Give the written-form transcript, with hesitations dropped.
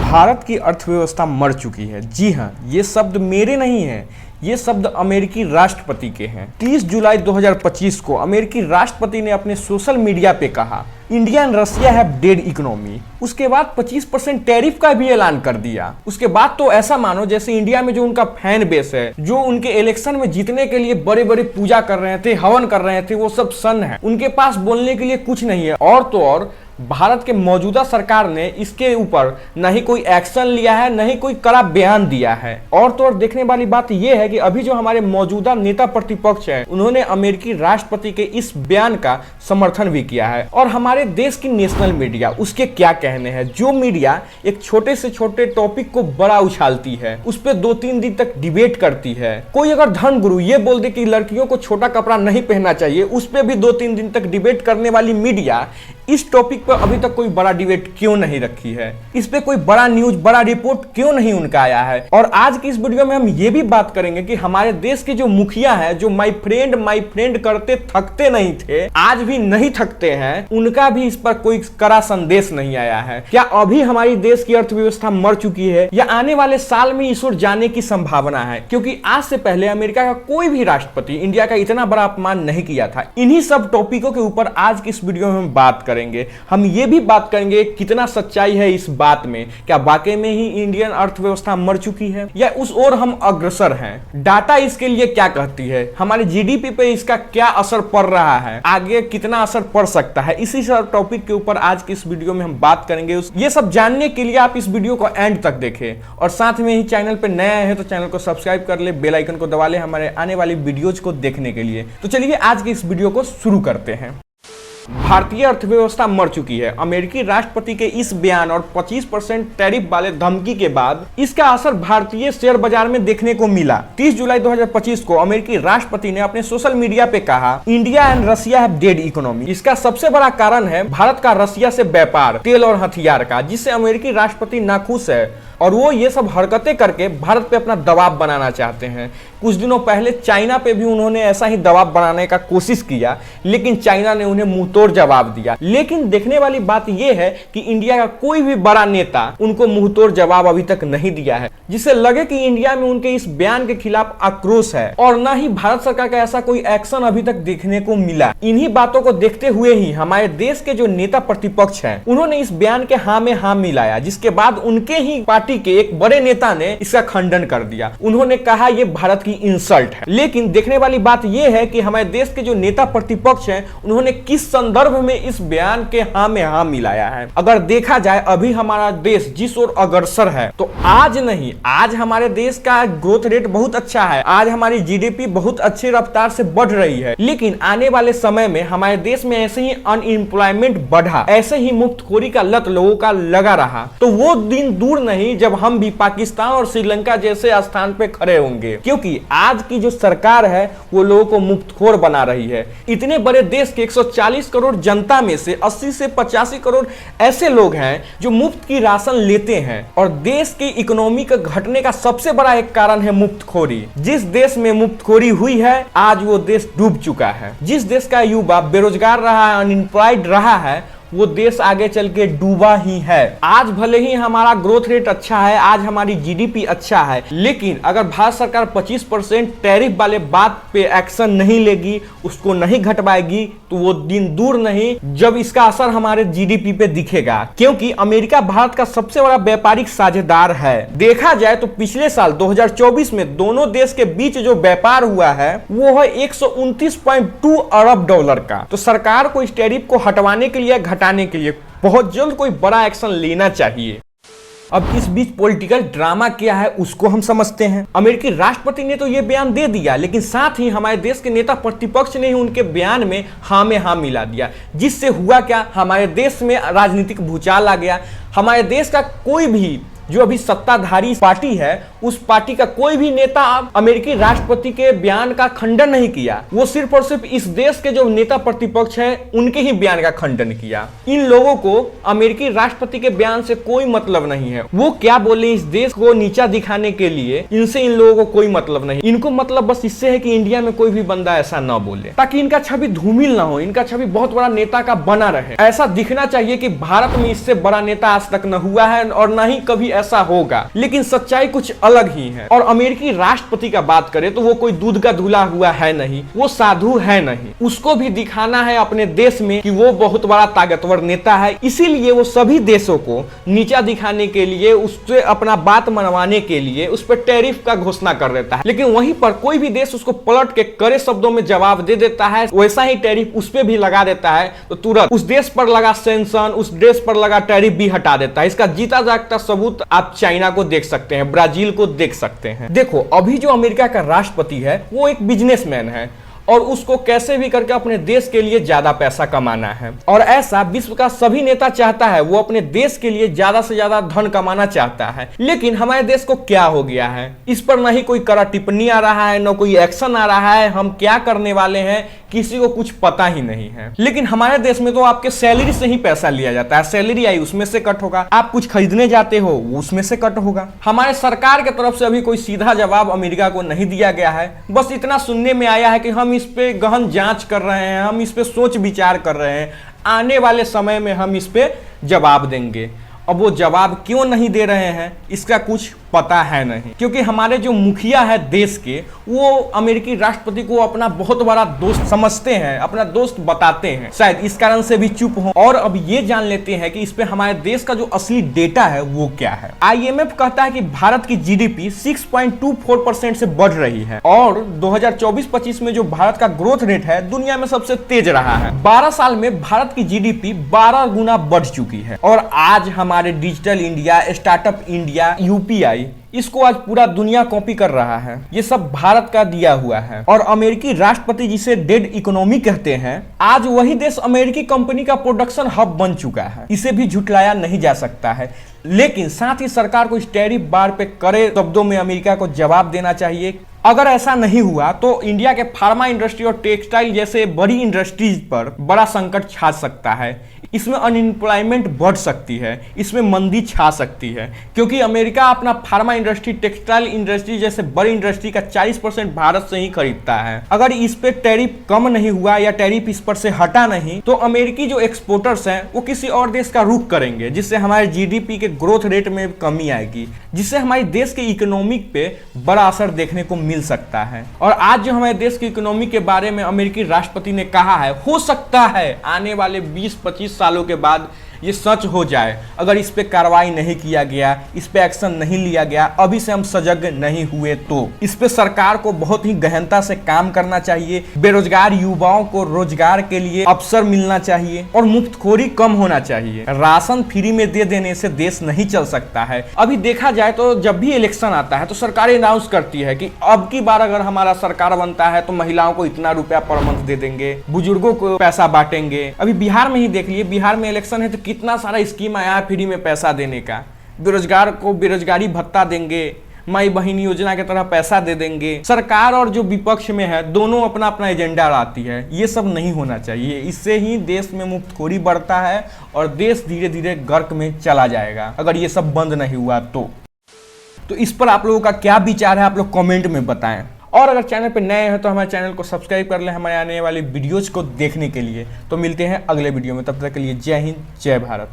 भारत की अर्थव्यवस्था मर चुकी है। जी हाँ, ये शब्द मेरे नहीं हैं, ये शब्द अमेरिकी राष्ट्रपति के हैं। 30 जुलाई 2025 को अमेरिकी राष्ट्रपति ने अपने सोशल मीडिया पे कहा, India and Russia have dead economy. उसके बाद 25% टैरिफ का भी ऐलान कर दिया। उसके बाद तो ऐसा मानो जैसे इंडिया में जो उनका फैन बेस है, जो उनके इलेक्शन में जीतने के लिए बड़े बड़े पूजा कर रहे थे, हवन कर रहे थे, वो सब सन है। उनके पास बोलने के लिए कुछ नहीं है। और तो और भारत के मौजूदा सरकार ने इसके ऊपर न ही कोई एक्शन लिया है, न ही कोई कड़ा बयान दिया है। और तो और देखने वाली बात यह है कि अभी जो हमारे मौजूदा नेता प्रतिपक्ष है, उन्होंने अमेरिकी राष्ट्रपति के इस बयान का समर्थन भी किया है। और हमारे देश की नेशनल मीडिया, उसके क्या कहने हैं। जो मीडिया एक छोटे से छोटे टॉपिक को बड़ा उछालती है, उस पर 2-3 दिन तक डिबेट करती है। कोई अगर धर्म गुरु ये बोल दे कि लड़कियों को छोटा कपड़ा नहीं पहनना चाहिए, उस पर भी 2-3 दिन तक डिबेट करने वाली मीडिया इस टॉपिक पर अभी तक कोई बड़ा डिबेट क्यों नहीं रखी है, इस पे कोई बड़ा न्यूज, बड़ा रिपोर्ट क्यों नहीं उनका आया है। और आज की इस वीडियो में हम ये भी बात करेंगे कि हमारे देश के जो मुखिया हैं, जो माय फ्रेंड करते थकते नहीं थे, आज भी नहीं थकते हैं, उनका भी इस पर कोई कड़ा संदेश नहीं आया है। क्या अभी हमारी देश की अर्थव्यवस्था मर चुकी है या आने वाले साल में इस ओर जाने की संभावना है? क्योंकि आज से पहले अमेरिका का कोई भी राष्ट्रपति इंडिया का इतना बड़ा अपमान नहीं किया था। इन्हीं सब टॉपिकों के ऊपर आज की इस वीडियो में हम बात करेंगे। हम ये भी बात करेंगे कितना सच्चाई है इस बात में, क्या वाकई में ही इंडियन अर्थव्यवस्था मर चुकी है या उस ओर हम अग्रसर हैं। डाटा इसके लिए क्या कहती है, हमारे जीडीपी पे इसका क्या असर पड़ रहा है, आगे कितना असर पड़ सकता है, इसी सब टॉपिक के ऊपर आज की इस वीडियो में हम बात करेंगे। ये सब जानने के लिए आप इस वीडियो को एंड तक देखें और साथ में ही चैनल पे नया है तो चैनल को सब्सक्राइब कर ले, बेल आइकन को दबा ले हमारे आने वाली वीडियोज को देखने के लिए। तो चलिए आज की इस वीडियो को शुरू करते हैं। भारतीय अर्थव्यवस्था मर चुकी है। अमेरिकी राष्ट्रपति के इस बयान और 25% टैरिफ वाले धमकी के बाद इसका असर भारतीय शेयर बाजार में देखने को मिला। 30 जुलाई 2025 को अमेरिकी राष्ट्रपति ने अपने सोशल मीडिया पे कहा, India and Russia have dead economy. इसका सबसे बड़ा कारण है भारत का रशिया से व्यापार, तेल और हथियार का, जिससे अमेरिकी राष्ट्रपति नाखुश है और वो ये सब हरकतें करके भारत पे अपना दबाव बनाना चाहते हैं। कुछ दिनों पहले चाइना पे भी उन्होंने ऐसा ही दबाव बनाने का कोशिश किया, लेकिन चाइना ने उन्हें मुंहतोड़ जवाब दिया। लेकिन देखने वाली बात यह है कि इंडिया का कोई भी बड़ा नेता उनको मुंहतोड़ जवाब अभी तक नहीं दिया है, जिससे लगे कि इंडिया में उनके इस बयान के खिलाफ आक्रोश है। और न ही भारत सरकार का ऐसा कोई एक्शन अभी तक देखने को मिला। इन्हीं बातों को देखते हुए ही हमारे देश के जो नेता प्रतिपक्ष हैं, उन्होंने इस बयान के हाँ में हाँ मिलाया, जिसके बाद उनके ही पार्टी के एक बड़े नेता ने इसका खंडन कर दिया। उन्होंने कहा यह भारत की इंसल्ट है। लेकिन देखने वाली बात यह है कि हमारे देश के जो नेता प्रतिपक्ष हैं, उन्होंने किस संदर्भ में इस बयान के हाँ में हाँ मिलाया है। अगर देखा जाए अभी हमारा देश जिस ओर अग्रसर है, तो आज नहीं, आज हमारे देश का ग्रोथ रेट बहुत अच्छा है, आज हमारी जीडीपी बहुत अच्छी रफ्तार से बढ़ रही है। लेकिन आने वाले समय में हमारे देश में ऐसे ही अनएम्प्लॉयमेंट बढ़ा, ऐसे ही मुफ्तखोरी का लत लोगों का लगा रहा, तो वो दिन दूर नहीं जब हम भी पाकिस्तान और श्रीलंका जैसे स्थान पे खड़े होंगे। क्योंकि आज की जो सरकार है वो लोगों को मुफ्तखोर बना रही है। इतने बड़े देश के 140 करोड़ जनता में से 80 से 85 करोड़ ऐसे लोग हैं जो मुफ्त की राशन लेते हैं। और देश की इकोनॉमी का घटने का सबसे बड़ा एक कारण है मुफ्तखोरी। जिस देश में मुफ्तखोरी हुई है, आज वो देश डूब चुका है। जिस देश का युवा बेरोजगार रहा है, अनएम्प्लॉयड रहा है, वो देश आगे चल के डूबा ही है। आज भले ही हमारा ग्रोथ रेट अच्छा है, आज हमारी जीडीपी अच्छा है, लेकिन अगर भारत सरकार 25% टैरिफ वाले बात पे एक्शन नहीं लेगी, उसको नहीं घटवाएगी, तो वो दिन दूर नहीं जब इसका असर हमारे जीडीपी पे दिखेगा। क्योंकि अमेरिका भारत का सबसे बड़ा व्यापारिक साझेदार है। देखा जाए तो पिछले साल 2024 में दोनों देश के बीच जो व्यापार हुआ है वो है 129.2 अरब डॉलर का। तो सरकार को इस टैरिफ को हटवाने के लिए, हटाने के लिए बहुत जल्द कोई बड़ा एक्शन लेना चाहिए। अब इस बीच पॉलिटिकल ड्रामा क्या है उसको हम समझते हैं। अमेरिकी राष्ट्रपति ने तो ये बयान दे दिया, लेकिन साथ ही हमारे देश के नेता प्रतिपक्ष ने ही उनके बयान में हाँ में हाँ मिला दिया, जिससे हुआ क्या, हमारे देश में राजनीतिक भूचाल आ गया। हमारे देश का कोई भी जो अभी सत्ताधारी पार्टी है, उस पार्टी का कोई भी नेता अमेरिकी राष्ट्रपति के बयान का खंडन नहीं किया। वो सिर्फ और सिर्फ इस देश के जो नेता प्रतिपक्ष हैं, उनके ही बयान का खंडन किया। इन लोगों को अमेरिकी राष्ट्रपति के बयान से कोई मतलब नहीं है। वो क्या बोले इस देश को नीचा दिखाने के लिए, इनसे इन लोगों को कोई मतलब नहीं। इनको मतलब बस इससे है कि इंडिया में कोई भी बंदा ऐसा ना बोले, ताकि इनका छवि धूमिल ना हो, इनका छवि बहुत बड़ा नेता का बना रहे। ऐसा दिखना चाहिए कि भारत में इससे बड़ा नेता आज तक न हुआ है और न ही कभी ऐसा होगा, लेकिन सच्चाई कुछ अलग ही है। और अमेरिकी राष्ट्रपति का बात करें तो वो कोई दूध का धुला हुआ है नहीं, वो साधु है नहीं। उसको भी दिखाना है अपने देश में कि वो बहुत बड़ा ताकतवर नेता है, इसीलिए वो सभी देशों को नीचा दिखाने के लिए, उससे अपना बात मनवाने के लिए उस पर टैरिफ का घोषणा कर देता है। लेकिन वहीं पर कोई भी देश उसको पलट के कड़े शब्दों में जवाब दे देता है, वैसा ही टैरिफ उस पर भी लगा देता है, तो तुरंत उस देश पर लगा सैंक्शन, उस देश पर लगा टैरिफ भी हटा देता है। इसका जीता जागता सबूत आप चाइना को देख सकते हैं, ब्राजील को देख सकते हैं। देखो, अभी जो अमेरिका का राष्ट्रपति है वो एक बिजनेसमैन है और उसको कैसे भी करके अपने देश के लिए ज्यादा पैसा कमाना है, और ऐसा विश्व का सभी नेता चाहता है। वो अपने देश के लिए ज्यादा से ज्यादा धन कमाना चाहता है। लेकिन हमारे देश को क्या हो गया है, इस पर ना ही कोई कड़ा टिप्पणी आ रहा है, ना कोई एक्शन आ रहा है। हम क्या करने वाले हैं किसी को कुछ पता ही नहीं है। लेकिन हमारे देश में तो आपके सैलरी से ही पैसा लिया जाता है। सैलरी आई उसमें से कट होगा, आप कुछ खरीदने जाते हो उसमें से कट होगा। हमारे सरकार की तरफ से अभी कोई सीधा जवाब अमेरिका को नहीं दिया गया है। बस इतना सुनने में आया है कि हम इस पे गहन जांच कर रहे हैं, हम इस पे सोच विचार कर रहे हैं, आने वाले समय में हम इस पे जवाब देंगे। अब वो जवाब क्यों नहीं दे रहे हैं इसका कुछ पता है नहीं, क्योंकि हमारे जो मुखिया है देश के, वो अमेरिकी राष्ट्रपति को अपना बहुत बड़ा दोस्त समझते हैं, अपना दोस्त बताते हैं, शायद इस कारण से भी चुप हो। और अब ये जान लेते हैं कि इस पे हमारे देश का जो असली डेटा है वो क्या है। IMF कहता है कि भारत की GDP 6.24% से बढ़ रही है और 2024-25 में जो भारत का ग्रोथ रेट है दुनिया में सबसे तेज रहा है। 12 साल में भारत की GDP 12 गुना बढ़ चुकी है। और आज हमारे digital India, startup India, UPI, इसको आज पूरा दुनिया कॉपी कर रहा है। ये सब भारत का दिया हुआ है। और अमेरिकी राष्ट्रपति जिसे डेड इकोनॉमी कहते हैं, आज वही देश अमेरिकी कंपनी का प्रोडक्शन हब बन चुका है। इसे भी झुटलाया नहीं जा सकता है। लेकिन साथ ही सरकार को इस टैरिफ बार पे कड़े शब्दों में अमेरिका को जवाब देना चाहिए। अगर ऐसा नहीं हुआ तो इंडिया के फार्मा इंडस्ट्री और टेक्सटाइल जैसे बड़ी इंडस्ट्रीज पर बड़ा संकट छा सकता है। इसमें अनएम्प्लॉयमेंट बढ़ सकती है, इसमें मंदी छा सकती है, क्योंकि अमेरिका अपना फार्मा इंडस्ट्री, टेक्सटाइल इंडस्ट्री जैसे बड़ी इंडस्ट्री का 40% भारत से ही खरीदता है। अगर इस पे टैरिफ कम नहीं हुआ या टैरिफ इस पर से हटा नहीं, तो अमेरिकी जो एक्सपोर्टर्स हैं वो किसी और देश का रुख करेंगे, जिससे हमारे GDP के ग्रोथ रेट में कमी आएगी, जिससे हमारे देश के इकोनॉमिक पे बड़ा असर देखने को मिल सकता है। और आज जो हमारे देश की इकोनॉमी के बारे में अमेरिकी राष्ट्रपति ने कहा है, हो सकता है आने वाले 20-25 सालों के बाद ये सच हो जाए। अगर इस पे कार्रवाई नहीं किया गया, इस पे एक्शन नहीं लिया गया, अभी से हम सजग नहीं हुए, तो इस पे सरकार को बहुत ही गहनता से काम करना चाहिए। बेरोजगार युवाओं को रोजगार के लिए अवसर मिलना चाहिए और मुफ्तखोरी कम होना चाहिए। राशन फ्री में दे देने से देश नहीं चल सकता है। अभी देखा जाए तो जब भी इलेक्शन आता है तो सरकार अनाउंस करती है कि अब की बार अगर हमारा सरकार बनता है तो महिलाओं को इतना रुपया पर मंथ दे देंगे, बुजुर्गों को पैसा बांटेंगे। अभी बिहार में ही देख लिए, बिहार में इलेक्शन है तो कितना सारा स्कीम आया है फ्री में पैसा देने का। बेरोजगार को बेरोजगारी भत्ता देंगे, माई बहन योजना की तरह पैसा दे देंगे। सरकार और जो विपक्ष में है दोनों अपना अपना एजेंडा लाती है। ये सब नहीं होना चाहिए। इससे ही देश में मुफ्तखोरी बढ़ता है और देश धीरे धीरे गर्क में चला जाएगा अगर ये सब बंद नहीं हुआ तो इस पर आप लोगों का क्या विचार है, आप लोग कमेंट में बताएं। और अगर चैनल पर नए हैं तो हमारे चैनल को सब्सक्राइब कर लें हमारे आने वाली वीडियोज को देखने के लिए। तो मिलते हैं अगले वीडियो में, तब तक के लिए जय हिंद, जय भारत।